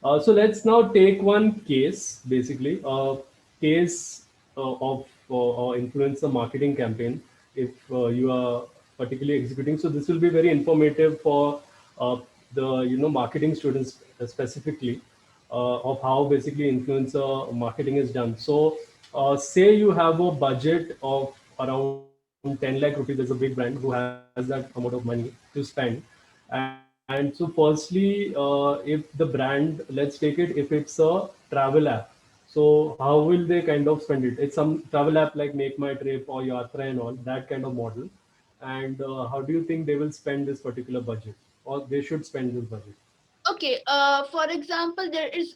So let's now take one case, basically, a case of influencer marketing campaign. If you are particularly executing, so this will be very informative for uh, the marketing students specifically of how basically influencer marketing is done. So, say you have a budget of around 10 lakh rupees. There's a big brand who has that amount of money to spend, and so firstly, if the brand, let's take it, if it's a travel app, so how will they kind of spend it? It's some travel app like Make My Trip or Yatra and all, that kind of model. And how do you think they will spend this particular budget, or they should spend this budget? Okay, for example, there's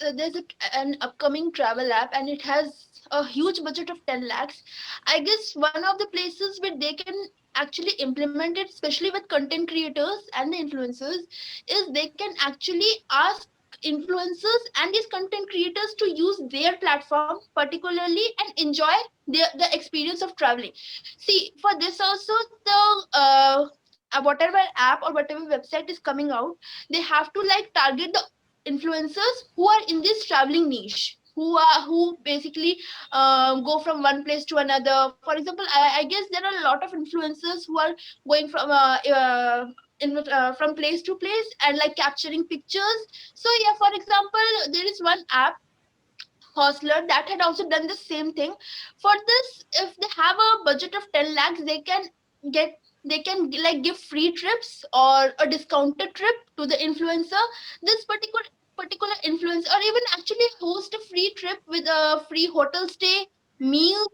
an upcoming travel app and it has a huge budget of 10 lakhs. I guess one of the places where they can actually implement it, especially with content creators and the influencers, is they can actually ask influencers and these content creators to use their platform particularly and enjoy the experience of traveling. See, for this also, whatever app or whatever website is coming out, they have to like target the influencers who are in this traveling niche, who basically go from one place to another. For example, I guess there are a lot of influencers who are going from place to place and like capturing pictures. So yeah, for example, there is one app, Hostler, that had also done the same thing. For this, if they have a budget of 10 lakhs, get they can like give free trips or a discounted trip to the influencer. This particular influencer, or even actually host a free trip with a free hotel stay, meal,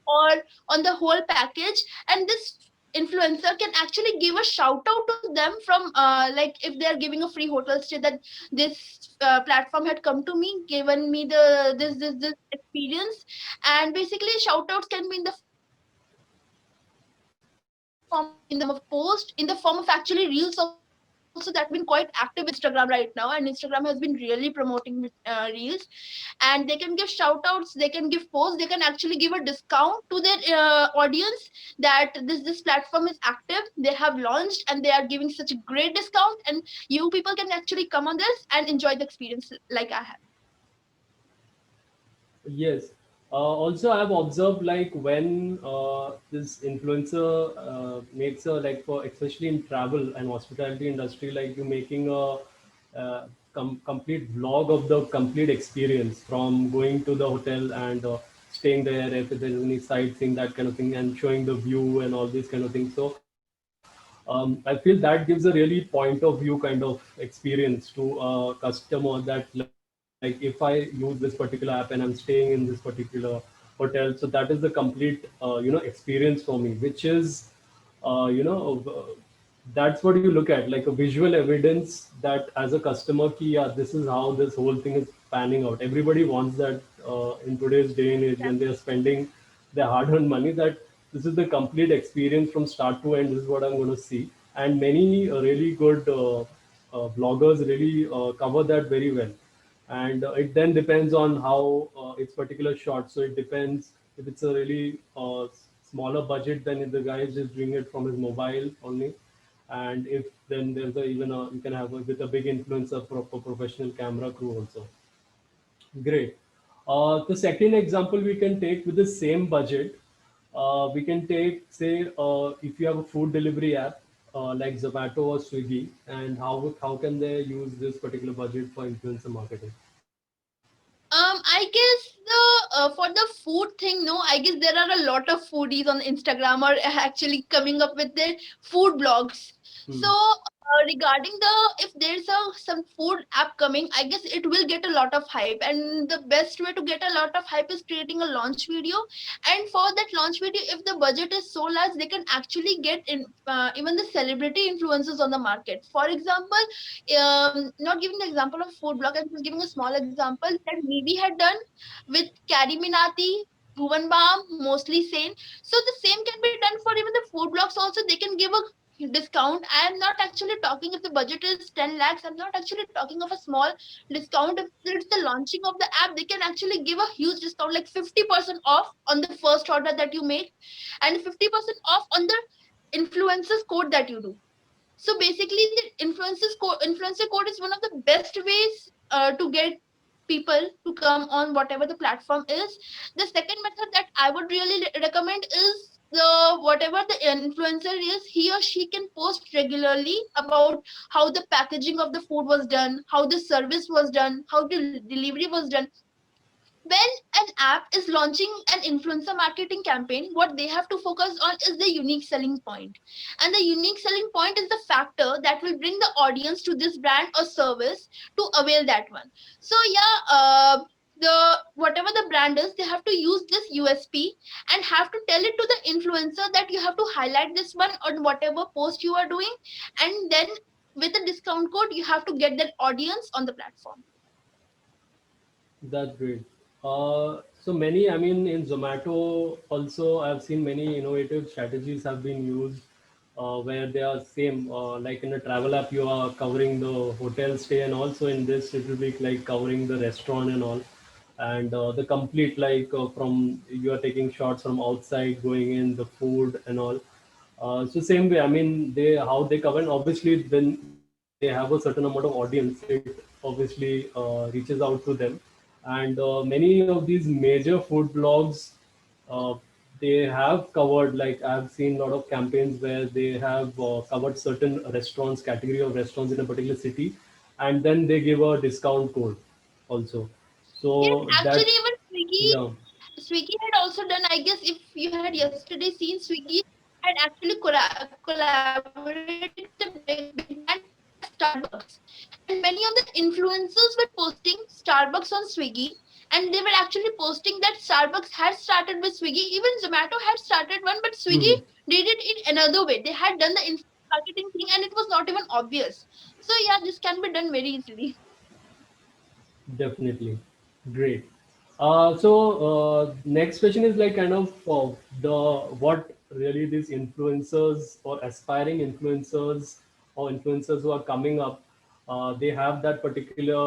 or on the whole package. And this influencer can actually give a shout out to them from like if they are giving a free hotel stay, that this platform had come to me, given me this experience. And basically shout outs can be in the form of post, in the form of actually reels also, that have been quite active in Instagram right now, and Instagram has been really promoting reels. And they can give shout outs, they can give posts, they can actually give a discount to their audience, that this platform is active, they have launched, and they are giving such a great discount, and you people can actually come on this and enjoy the experience like I have. Yes. Also, I've observed like when this influencer makes a, like, for especially in travel and hospitality industry, like you making a complete vlog of the complete experience from going to the hotel and staying there, if there's any sightseeing, that kind of thing, and showing the view and all these kind of things. So I feel that gives a really point of view kind of experience to a customer, that like if I use this particular app and I'm staying in this particular hotel, so that is the complete experience for me, which is that's what you look at, like a visual evidence that as a customer key, yeah, this is how this whole thing is panning out. Everybody wants that in today's day and age, when they are spending their hard-earned money, that this is the complete experience from start to end. This is what I'm going to see, and many really good bloggers really cover that very well. And it then depends on how it's particular shot. So it depends if it's a really smaller budget, then if the guy is just doing it from his mobile only. And if then there's even you can have with a big influencer for professional camera crew also. Great. The second example we can take with the same budget, we can take, say, if you have a food delivery app like Zomato or Swiggy, and how can they use this particular budget for influencer marketing? I guess the for the food thing, no, I guess there are a lot of foodies on Instagram or actually coming up with their food blogs. So Hmm. regarding the, if there's a some food app coming, I guess it will get a lot of hype. And the best way to get a lot of hype is creating a launch video. And for that launch video, if the budget is so large, they can actually get in even the celebrity influencers on the market. For example, not giving the example of food blog, I'm just giving a small example that maybe had done with Carrie Minati, Bhuvan Bam, mostly sane. So the same can be done for even the food blogs also. They can give a discount. I am not actually talking if the budget is 10 lakhs. I'm not actually talking of a small discount. If it's the launching of the app, they can actually give a huge discount, like 50% off on the first order that you make, and 50% off on the influencers code that you do. So basically, the influencer code is one of the best ways to get people to come on whatever the platform is. The second method that I would really recommend is the whatever the influencer is, he or she can post regularly about how the packaging of the food was done, how the service was done, how the delivery was done. When an app is launching an influencer marketing campaign, what they have to focus on is the unique selling point. And the unique selling point is the factor that will bring the audience to this brand or service to avail that one. So yeah, the whatever the brand is, they have to use this USP and have to tell it to the influencer that you have to highlight this one on whatever post you are doing, and then with a discount code you have to get that audience on the platform. That's great. So many, I mean, in Zomato also, I've seen many innovative strategies have been used where they are same. Like in a travel app, you are covering the hotel stay, and also in this, it will be like covering the restaurant and all, and the complete like from you are taking shots from outside, going in the food and all. So same way, I mean, they how they cover, and obviously when they have a certain amount of audience, it obviously reaches out to them, and many of these major food blogs, uh, they have covered, like I've seen a lot of campaigns where they have covered certain restaurants, category of restaurants in a particular city, and then they give a discount code also. Yes, So actually, that, even yeah. Swiggy had also done. I guess if you had yesterday seen, Swiggy had actually collaborated with a big brand called Starbucks, and many of the influencers were posting Starbucks on Swiggy, and they were actually posting that Starbucks had started with Swiggy. Even Zomato had started one, but Swiggy did Mhm. it in another way. They had done the marketing thing, and it was not even obvious. So yeah, this can be done very easily. Definitely. Great. Next question is like kind of the what really these influencers or aspiring influencers or influencers who are coming up, they have that particular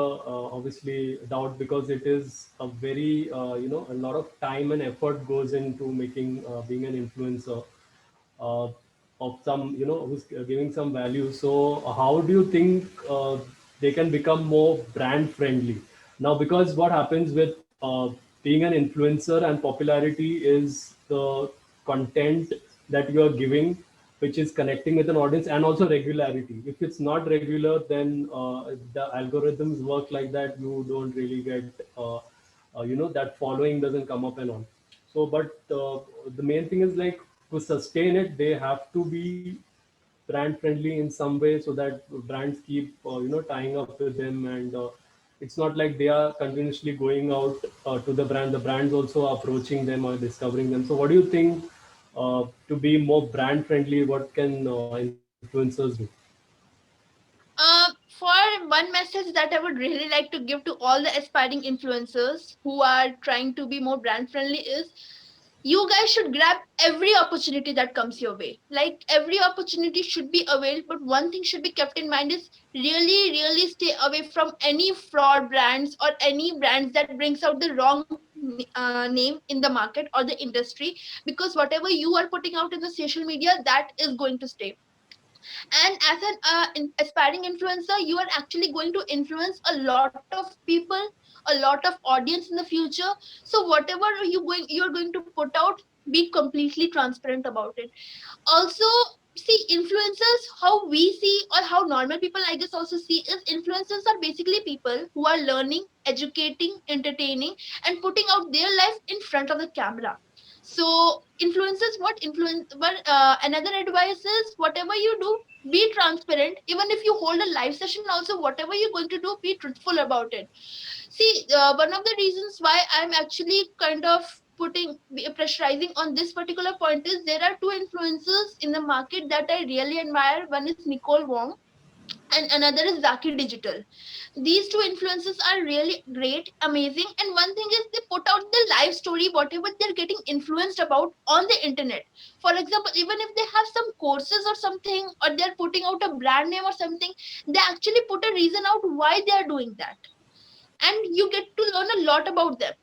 obviously doubt, because it is a very a lot of time and effort goes into making being an influencer uh, of some, who's giving some value. So how do you think they can become more brand friendly now? Because what happens with being an influencer and popularity is the content that you are giving, which is connecting with an audience, and also regularity. If it's not regular, then the algorithms work like that. You don't really get that following doesn't come up and all. So but the main thing is like, to sustain it, they have to be brand friendly in some way, so that brands keep tying up with them, and it's not like they are continuously going out to the brand. The brands also are approaching them or discovering them. So what do you think, to be more brand friendly, what can influencers do? For one message that I would really like to give to all the aspiring influencers who are trying to be more brand friendly is, you guys should grab every opportunity that comes your way. Like every opportunity should be availed, but one thing should be kept in mind is really, really stay away from any fraud brands or any brands that brings out the wrong name in the market or the industry, because whatever you are putting out in the social media, that is going to stay. And as an aspiring influencer, you are actually going to influence a lot of people, a lot of audience in the future. So whatever you're going to put out, be completely transparent about it. Also, see, influencers, how we see or how normal people I guess also see is, influencers are basically people who are learning, educating, entertaining, and putting out their life in front of the camera. So influencers, what influence but another advice is, whatever you do, be transparent. Even if you hold a live session also, whatever you're going to do, be truthful about it. See, one of the reasons why I'm actually kind of pressurizing on this particular point is, there are two influencers in the market that I really admire. One is Nicole Wong, and another is Zaki Digital. These two influencers are really great, amazing, and one thing is, they put out the live story, whatever they're getting influenced about on the internet. For example, even if they have some courses or something, or they're putting out a brand name or something, they actually put a reason out why they are doing that, and you get to learn a lot about them.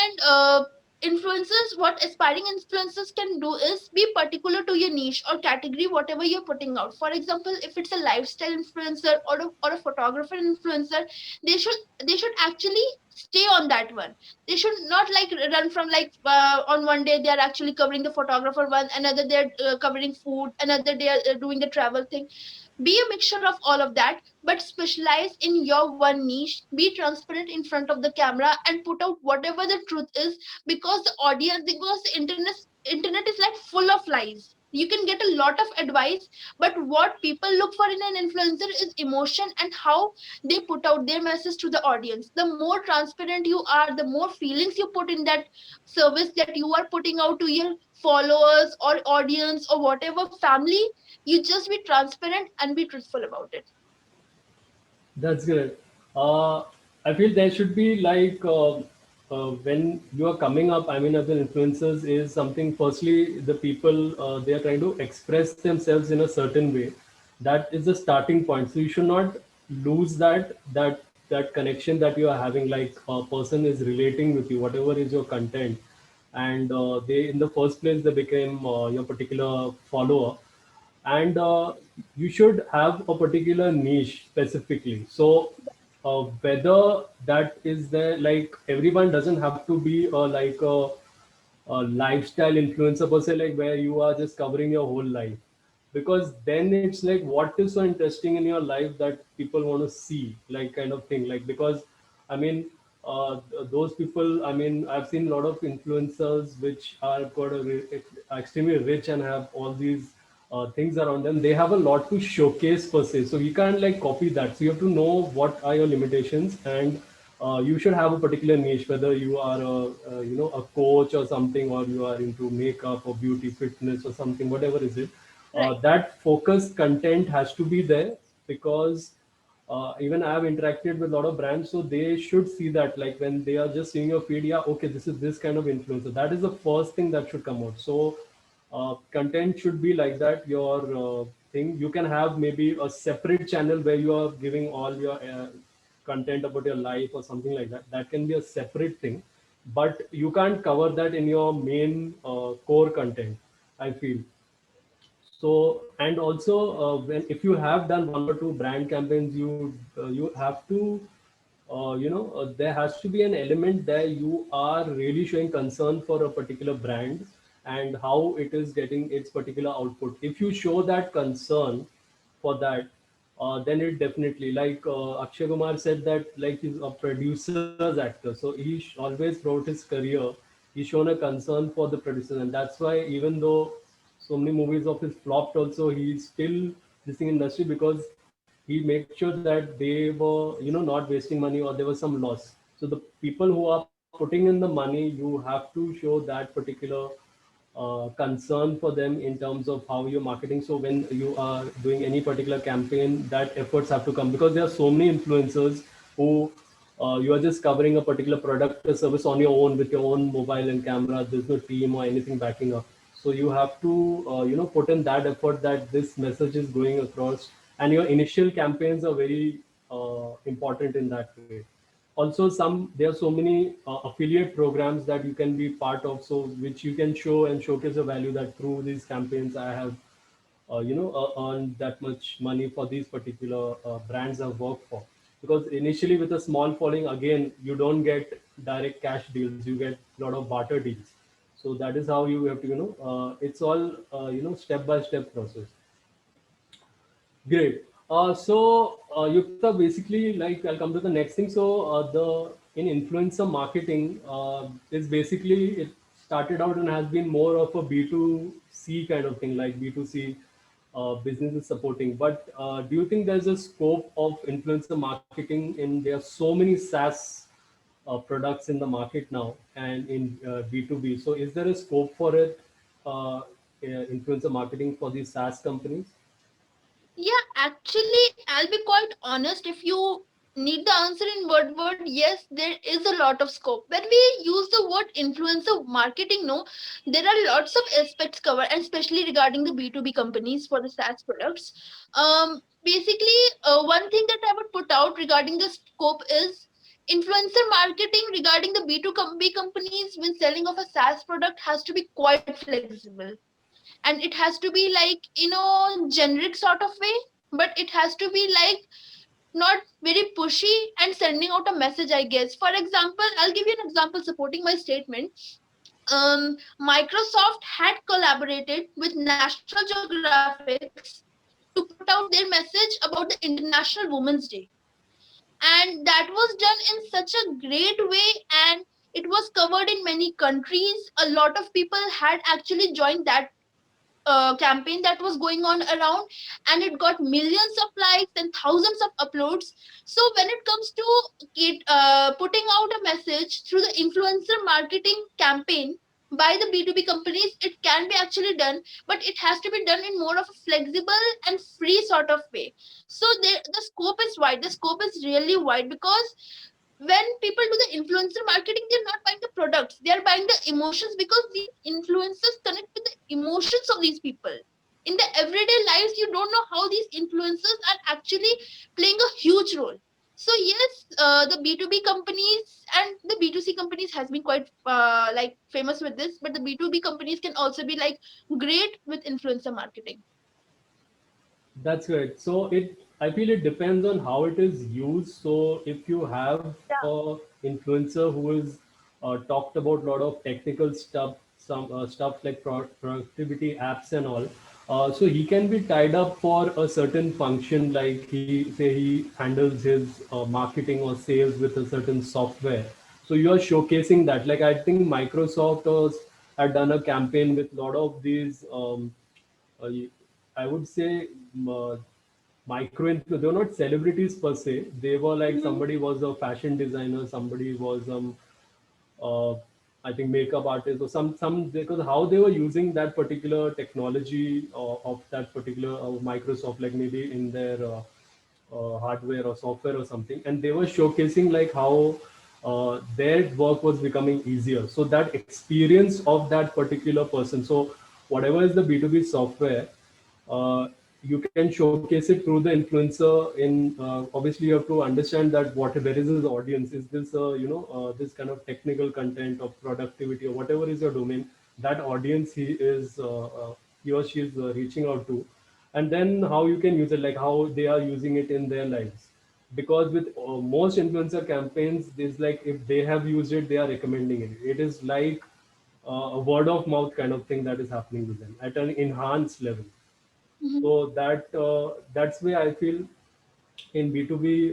And influencers, what aspiring influencers can do is, be particular to your niche or category, whatever you're putting out. For example, if it's a lifestyle influencer or a photographer influencer, they should actually stay on that one. They should not like run from like on one day they are actually covering the photographer one, another they're covering food, another they are doing the travel thing. Be a mixture of all of that, but specialize in your one niche. Be transparent in front of the camera and put out whatever the truth is, because the audience, because the internet is like full of lies. You can get a lot of advice, but what people look for in an influencer is emotion and how they put out their message to the audience. The more transparent you are, the more feelings you put in that service that you are putting out to your followers or audience or whatever family, you just be transparent and be truthful about it. That's great. Uh, I feel there should be like when you are coming up, I mean, as an influencers is something. Firstly, the people they are trying to express themselves in a certain way. That is the starting point. So you should not lose that connection that you are having. Like a person is relating with you, whatever is your content, and they in the first place they became your particular follower, and you should have a particular niche specifically. So whether that is there, like everyone doesn't have to be like a lifestyle influencer per se, like where you are just covering your whole life, because then it's like what is so interesting in your life that people want to see, like kind of thing. Like because I mean, those people, I mean, I've seen a lot of influencers which are got extremely rich and have all these things around them. They have a lot to showcase per se, so you can't like copy that. So you have to know what are your limitations, and you should have a particular niche, whether you are a coach or something, or you are into makeup or beauty fitness or something, whatever is it. Right. That focused content has to be there, because even I have interacted with a lot of brands, so they should see that, like when they are just seeing your feed, yeah, okay, this is this kind of influencer. That is the first thing that should come out. So content should be like that. Your thing, you can have maybe a separate channel where you are giving all your content about your life or something like that. That can be a separate thing, but you can't cover that in your main core content, I feel. So, and also when if you have done one or two brand campaigns, you have to there has to be an element there. You are really showing concern for a particular brand and how it is getting its particular output. If you show that concern for that, then it definitely, like Akshay Kumar said that like he's a producer's actor, so always throughout his career he's shown a concern for the producers, and that's why even though so many movies of his flopped, also he's still this thing industry, because he made sure that they were not wasting money or there was some loss. So the people who are putting in the money, you have to show that particular concern for them in terms of how you're marketing. So when you are doing any particular campaign, that efforts have to come, because there are so many influencers who you are just covering a particular product or service on your own with your own mobile and camera. There's no team or anything backing up. So you have to put in that effort that this message is going across, and your initial campaigns are very important in that way. Also, there are so many affiliate programs that you can be part of, so which you can show and showcase the value that through these campaigns I have earned that much money for these particular brands I've worked for. Because initially with a small following, again, you don't get direct cash deals, you get a lot of barter deals. So that is how you have to it's all step by step process. Great. Yukta, basically, like I'll come to the next thing. So, the in influencer marketing is basically, it started out and has been more of a B2C kind of thing, like B2C businesses supporting. But do you think there's a scope of influencer marketing in there are so many SaaS products in the market now and in B2B? So, is there a scope for it, influencer marketing for these SaaS companies? Yeah, actually, I'll be quite honest. If you need the answer in word, yes, there is a lot of scope. When we use the word influencer marketing, no, there are lots of aspects covered, and especially regarding the B2B companies for the SaaS products. Basically, one thing that I would put out regarding the scope is influencer marketing regarding the B2B companies when selling of a SaaS product has to be quite flexible, and it has to be like generic sort of way, but it has to be like not very pushy and sending out a message, I guess. For example, I'll give you an example supporting my statement. Microsoft had collaborated with National Geographic to put out their message about the International Women's Day, and that was done in such a great way, and it was covered in many countries. A lot of people had actually joined that campaign that was going on around, and it got millions of likes and thousands of uploads. So when it comes to putting out a message through the influencer marketing campaign by the B2B companies, it can be actually done, but it has to be done in more of a flexible and free sort of way. So the scope is wide, the scope is really wide, because when people do the influencer marketing, they're not buying the products, they are buying the emotions, because these influencers connect with the emotions of these people in the everyday lives. You don't know how these influencers are actually playing a huge role. So yes, the B2B companies and the B2C companies has been quite like famous with this, but the B2B companies can also be like great with influencer marketing. That's right. So I feel it depends on how it is used. So if you have a influencer who is talked about a lot of technical stuff, some stuff like productivity apps and all, so he can be tied up for a certain function, like he handles his marketing or sales with a certain software. So you are showcasing that. Like I think Microsoft had done a campaign with a lot of these. Uh, I would say micro influ. They were not celebrities per se. They were like Mhm. somebody was a fashion designer, somebody was uh, I think makeup artist or some because how they were using that particular technology of that particular Microsoft, like maybe in their hardware or software or something, and they were showcasing like how their work was becoming easier. So that experience of that particular person. So whatever is the B2B software, uh, you can showcase it through the influencer. In obviously you have to understand that what where is his audience. Is this this kind of technical content of productivity or whatever is your domain, that audience he or she is reaching out to, and then how you can use it, like how they are using it in their lives. Because with most influencer campaigns, there's like if they have used it, they are recommending it. It is like a word of mouth kind of thing that is happening with them at an enhanced level. Mhm. So that's where I feel in B2B